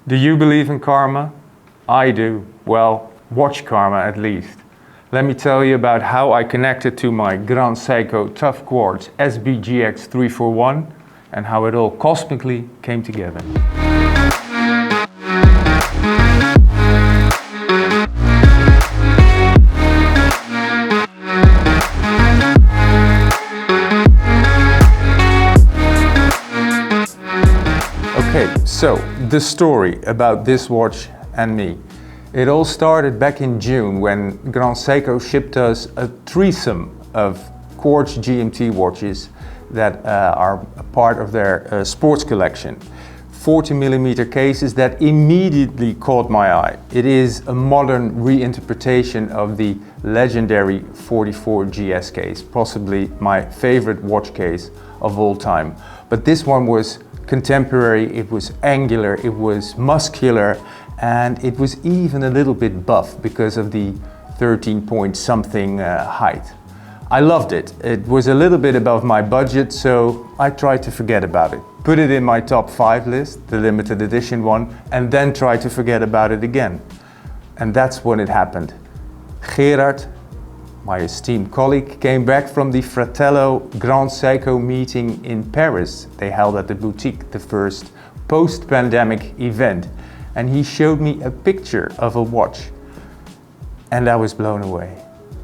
Do you believe in karma? I do. Well, watch karma at least. Let me tell you about how I connected to my Grand Seiko Tough Quartz SBGX341 and how it all cosmically came together. Okay, so the story about this watch and me. It all started back in June when Grand Seiko shipped us a threesome of quartz GMT watches that are a part of their sports collection. 40mm cases that immediately caught my eye. It is a modern reinterpretation of the legendary 44 GS case, possibly my favorite watch case of all time. But this one was contemporary, it was angular, it was muscular, and it was even a little bit buff because of the 13 point something height. I loved it. It was a little bit above my budget, so I tried to forget about it. Put it in my top 5 list, the limited edition one, and then tried to forget about it again. And that's when it happened. Gerard, my esteemed colleague, came back from the Fratello Grand Seiko meeting in Paris. They held at the boutique, the first post-pandemic event. And he showed me a picture of a watch. And I was blown away.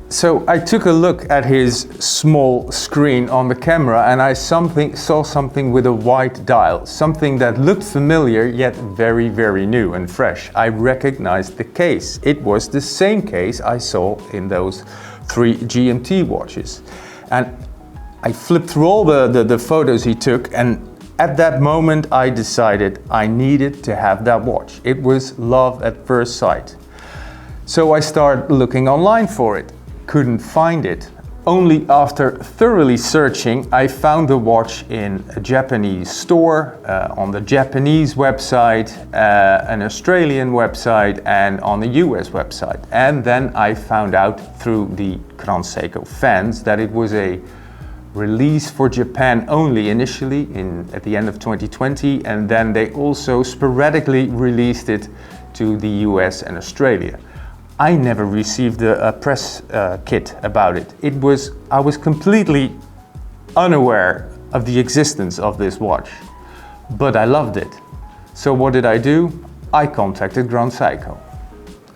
So I took a look at his small screen on the camera and I saw something with a white dial. Something that looked familiar, yet very, very new and fresh. I recognized the case. It was the same case I saw in those 3 GMT watches. And I flipped through all the photos he took, and at that moment I decided I needed to have that watch. It was love at first sight. So I started looking online for it. Couldn't find it. Only after thoroughly searching I found the watch in a Japanese store, on the Japanese website, an Australian website, and on the US website. And then I found out through the Grand Seiko fans that it was a release for Japan only initially at the end of 2020, and then they also sporadically released it to the US and Australia. I never received a press kit about it. I was completely unaware of the existence of this watch, but I loved it. So what did I do? I contacted Grand Seiko.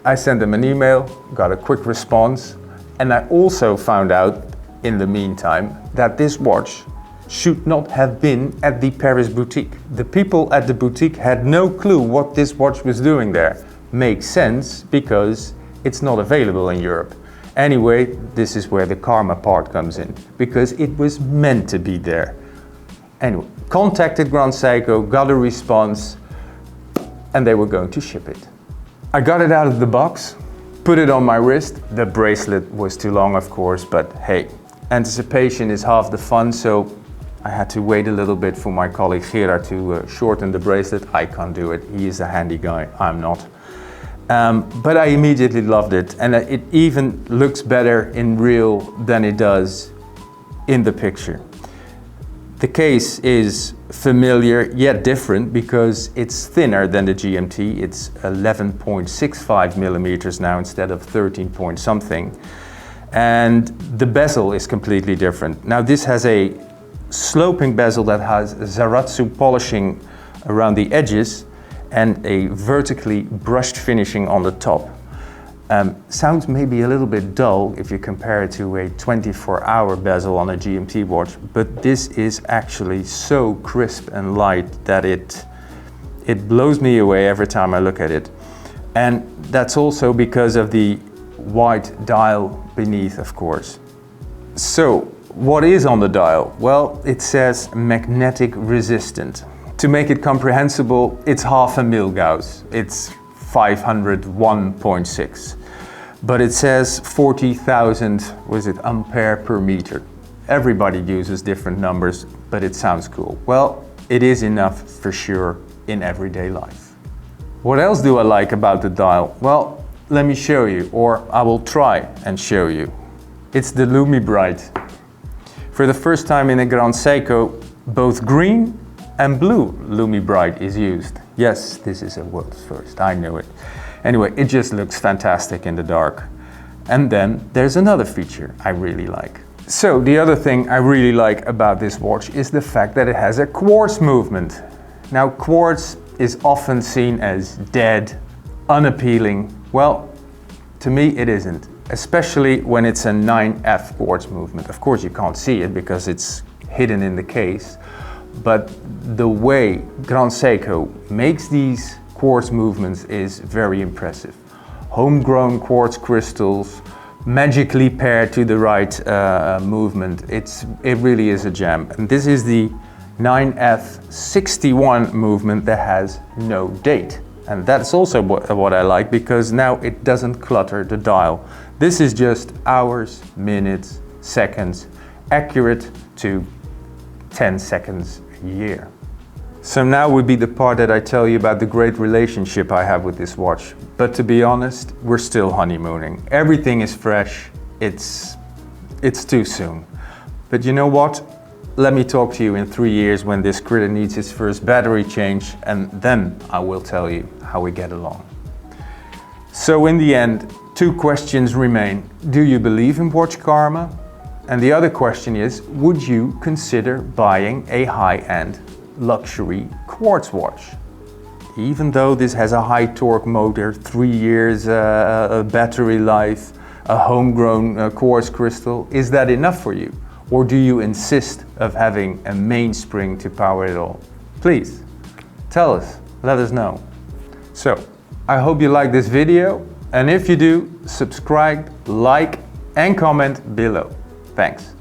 I sent them an email, got a quick response, and I also found out in the meantime that this watch should not have been at the Paris boutique. The people at the boutique had no clue what this watch was doing there. Makes sense because it's not available in Europe. Anyway, this is where the karma part comes in, because it was meant to be there. Anyway, contacted Grand Seiko, got a response, and they were going to ship it. I got it out of the box, put it on my wrist. The bracelet was too long, of course, but hey, anticipation is half the fun, so I had to wait a little bit for my colleague Gerard to shorten the bracelet. I can't do it. He is a handy guy, I'm not. But I immediately loved it, and it even looks better in real than it does in the picture. The case is familiar yet different because it's thinner than the GMT. It's 11.65 millimeters now instead of 13 point something. And the bezel is completely different. Now this has a sloping bezel that has Zaratsu polishing around the edges and a vertically brushed finishing on the top. Sounds maybe a little bit dull if you compare it to a 24-hour bezel on a GMT watch, but this is actually so crisp and light that it blows me away every time I look at it. And that's also because of the white dial beneath, of course. So what is on the dial? Well, it says magnetic resistant. To make it comprehensible, it's half a mil Gauss. It's 501.6. But it says 40,000, ampere per meter. Everybody uses different numbers, but it sounds cool. Well, it is enough for sure in everyday life. What else do I like about the dial? Well, let me show you, or I will try and show you. It's the Lumibright. For the first time in a Grand Seiko, both green and blue Lumibright is used. Yes, this is a world's first, I know it. Anyway, it just looks fantastic in the dark. And then there's another feature I really like. So the other thing I really like about this watch is the fact that it has a quartz movement. Now, quartz is often seen as dead, unappealing. Well, to me it isn't, especially when it's a 9F quartz movement. Of course you can't see it because it's hidden in the case, but the way Grand Seiko makes these quartz movements is very impressive. Homegrown quartz crystals, magically paired to the right movement. It really is a gem. And this is the 9F61 movement that has no date. And that's also what I like, because now it doesn't clutter the dial. This is just hours, minutes, seconds, accurate to 10 seconds a year. So now would be the part that I tell you about the great relationship I have with this watch. But to be honest, we're still honeymooning. Everything is fresh. It's too soon. But you know what? Let me talk to you in 3 years when this critter needs its first battery change, and then I will tell you how we get along. So in the end, 2 questions remain. Do you believe in watch karma? And the other question is, would you consider buying a high-end luxury quartz watch? Even though this has a high torque motor, 3 years battery life, a homegrown quartz crystal, is that enough for you? Or do you insist of having a mainspring to power it all? Please, tell us, let us know. So, I hope you like this video, and if you do, subscribe, like and comment below. Thanks.